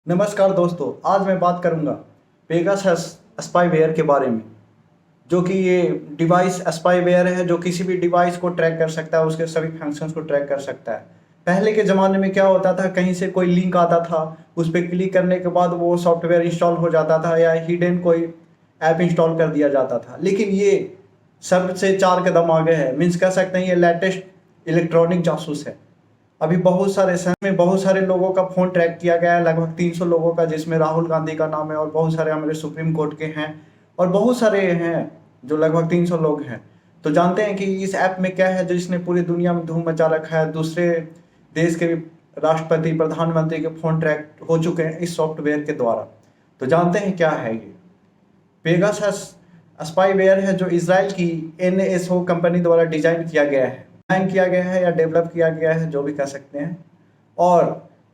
नमस्कार दोस्तों, आज मैं बात करूंगा पेगासस स्पाईवेयर के बारे में। जो कि ये डिवाइस स्पाईवेयर है जो किसी भी डिवाइस को ट्रैक कर सकता है, उसके सभी फंक्शंस को ट्रैक कर सकता है। पहले के ज़माने में क्या होता था, कहीं से कोई लिंक आता था, उस पर क्लिक करने के बाद वो सॉफ्टवेयर इंस्टॉल हो जाता था या हिडन कोई ऐप इंस्टॉल कर दिया जाता था। लेकिन ये सबसे 4 कदम आगे है। मीन्स कह सकते हैं ये लेटेस्ट इलेक्ट्रॉनिक जासूस है। अभी बहुत सारे समय में बहुत सारे लोगों का फ़ोन ट्रैक किया गया है, लगभग 300 लोगों का, जिसमें राहुल गांधी का नाम है और बहुत सारे हमारे सुप्रीम कोर्ट के हैं और बहुत सारे हैं जो लगभग 300 लोग हैं। तो जानते हैं कि इस ऐप में क्या है जो इसने पूरी दुनिया में धूम मचा रखा है। दूसरे देश के भी राष्ट्रपति, प्रधानमंत्री के फ़ोन ट्रैक हो चुके हैं इस सॉफ्टवेयर के द्वारा। तो जानते हैं क्या है ये पेगासस स्पाईवेयर है, जो इजराइल की NSO कंपनी द्वारा डिजाइन किया गया है या डेवलप किया गया है, जो भी कह सकते हैं। और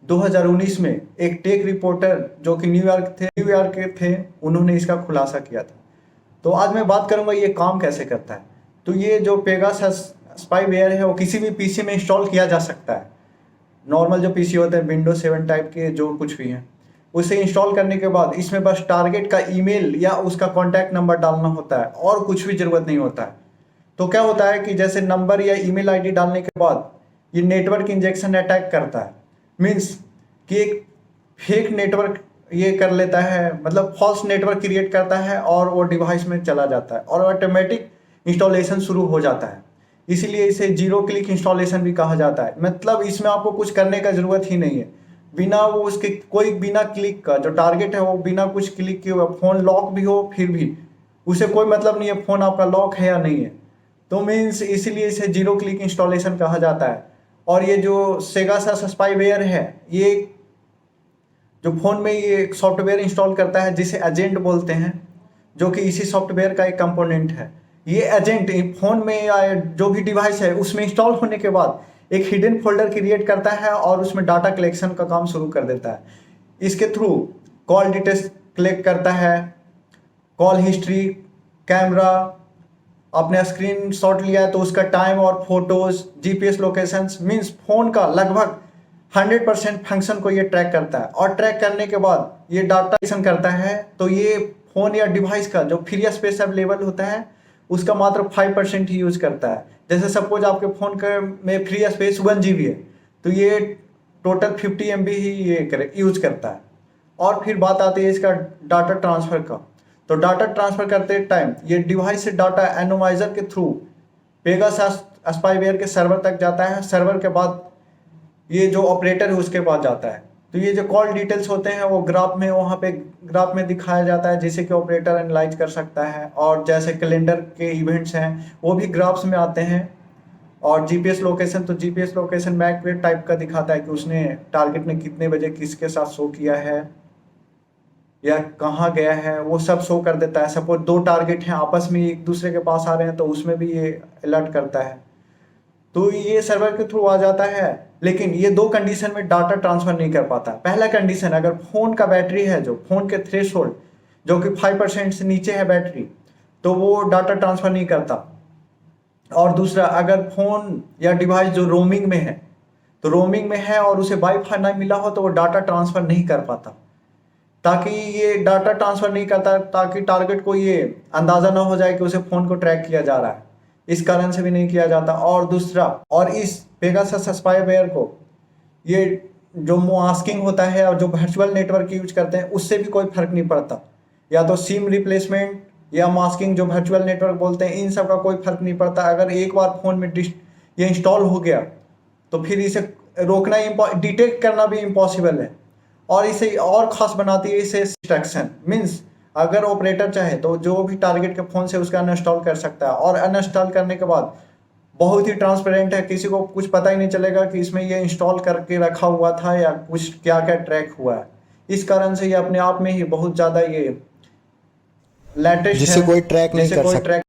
2019 में एक टेक रिपोर्टर जो कि न्यूयॉर्क के थे, उन्होंने इसका खुलासा किया था। तो आज मैं बात करूंगा ये काम कैसे करता है। तो ये जो पेगासस स्पाईवेयर है वो किसी भी पीसी में इंस्टॉल किया जा सकता है। नॉर्मल जो पीसी होते हैं विंडोज 7 टाइप के जो कुछ भी हैं, उसे इंस्टॉल करने के बाद इसमें बस टारगेट का ईमेल या उसका कॉन्टैक्ट नंबर डालना होता है और कुछ भी ज़रूरत नहीं होता है। तो क्या होता है कि जैसे नंबर या ईमेल आईडी डालने के बाद ये नेटवर्क इंजेक्शन अटैक करता है। मीन्स कि एक फेक नेटवर्क ये कर लेता है, मतलब फॉल्स नेटवर्क क्रिएट करता है और वो डिवाइस में चला जाता है और ऑटोमेटिक इंस्टॉलेशन शुरू हो जाता है। इसीलिए इसे जीरो क्लिक इंस्टॉलेशन भी कहा जाता है। मतलब इसमें आपको कुछ करने का ज़रूरत ही नहीं है। बिना वो उसके कोई बिना क्लिक का जो टारगेट है वो बिना कुछ क्लिक किए हुआ, फ़ोन लॉक भी हो फिर भी उसे कोई मतलब नहीं है फ़ोन आपका लॉक है या नहीं है। तो मीन्स इसीलिए इसे जीरो क्लिक इंस्टॉलेशन कहा जाता है। और ये जो पेगासस स्पाईवेयर है, ये जो फ़ोन में ये एक सॉफ्टवेयर इंस्टॉल करता है जिसे एजेंट बोलते हैं, जो कि इसी सॉफ्टवेयर का एक कंपोनेंट है। ये एजेंट फ़ोन में या जो भी डिवाइस है उसमें इंस्टॉल होने के बाद एक हिडन फोल्डर क्रिएट करता है और उसमें डाटा कलेक्शन का काम शुरू कर देता है। इसके थ्रू कॉल डिटेल्स कलेक्ट करता है, कॉल हिस्ट्री, कैमरा, आपने स्क्रीन शॉट लिया है तो उसका टाइम और photos, GPS locations, means phone का लगभग 100% फंक्शन को ये ट्रैक करता है। और ट्रैक करने के बाद ये डाटा कलेक्शन करता है। तो ये फ़ोन या डिवाइस का जो फ्री स्पेस अवेलेबल होता है उसका मात्र 5% ही यूज़ करता है। जैसे सपोज आपके फ़ोन के में फ्री स्पेस 1 GB है, तो ये टोटल 50 MB ही ये यूज़ करता है। और फिर बात आती है इसका डाटा ट्रांसफ़र का। तो डाटा ट्रांसफ़र करते टाइम ये डिवाइस से डाटा एनोमाइजर के थ्रू पेगासस स्पाईवेयर के सर्वर तक जाता है। सर्वर के बाद ये जो ऑपरेटर है उसके पास जाता है। तो ये जो कॉल डिटेल्स होते हैं वो वहाँ पे ग्राफ में दिखाया जाता है, जिसे कि ऑपरेटर एनालाइज कर सकता है। और जैसे कैलेंडर के इवेंट्स हैं वो भी ग्राफ्स में आते हैं। और GPS लोकेशन, तो GPS लोकेशन मैप टाइप का दिखाता है कि उसने टारगेट में कितने बजे किसके साथ शो किया है या कहाँ गया है, वो सब शो कर देता है। सपोज 2 टारगेट हैं आपस में एक दूसरे के पास आ रहे हैं तो उसमें भी ये अलर्ट करता है। तो ये सर्वर के थ्रू आ जाता है। लेकिन ये 2 कंडीशन में डाटा ट्रांसफ़र नहीं कर पाता। पहला कंडीशन, अगर फ़ोन का बैटरी है, जो फ़ोन के थ्रेशोल्ड जो कि 5% से नीचे है बैटरी, तो वो डाटा ट्रांसफ़र नहीं करता। और दूसरा, अगर फ़ोन या डिवाइस जो रोमिंग में है, तो रोमिंग में है और उसे वाईफाई ना मिला हो तो वो डाटा ट्रांसफ़र नहीं कर पाता। ताकि ये डाटा ट्रांसफ़र नहीं करता, ताकि टारगेट को ये अंदाज़ा ना हो जाए कि उसे फ़ोन को ट्रैक किया जा रहा है, इस कारण से भी नहीं किया जाता। और दूसरा, और इस पेगासस स्पाईवेयर को ये जो मास्किंग होता है और जो वर्चुअल नेटवर्क यूज करते हैं उससे भी कोई फर्क नहीं पड़ता। या तो सिम रिप्लेसमेंट या मास्किंग जो वर्चुअल नेटवर्क बोलते हैं, इन सब का कोई फर्क नहीं पड़ता। अगर एक बार फ़ोन में ये इंस्टॉल हो गया तो फिर इसे रोकना, डिटेक्ट करना भी इम्पॉसिबल है। और इसे और ख़ास बनाती है इसे डिस्ट्रैक्शन। मीन्स अगर ऑपरेटर चाहे तो जो भी टारगेट के फ़ोन से उसका अनइंस्टॉल कर सकता है। और अनइंस्टॉल करने के बाद बहुत ही ट्रांसपेरेंट है, किसी को कुछ पता ही नहीं चलेगा कि इसमें ये इंस्टॉल करके रखा हुआ था या कुछ क्या क्या ट्रैक हुआ है। इस कारण से ये अपने आप में ही बहुत ज़्यादा ये लेटेस्ट जिसे है, कोई ट्रैक नहीं जिसे कर कोई सकता। ट्रैक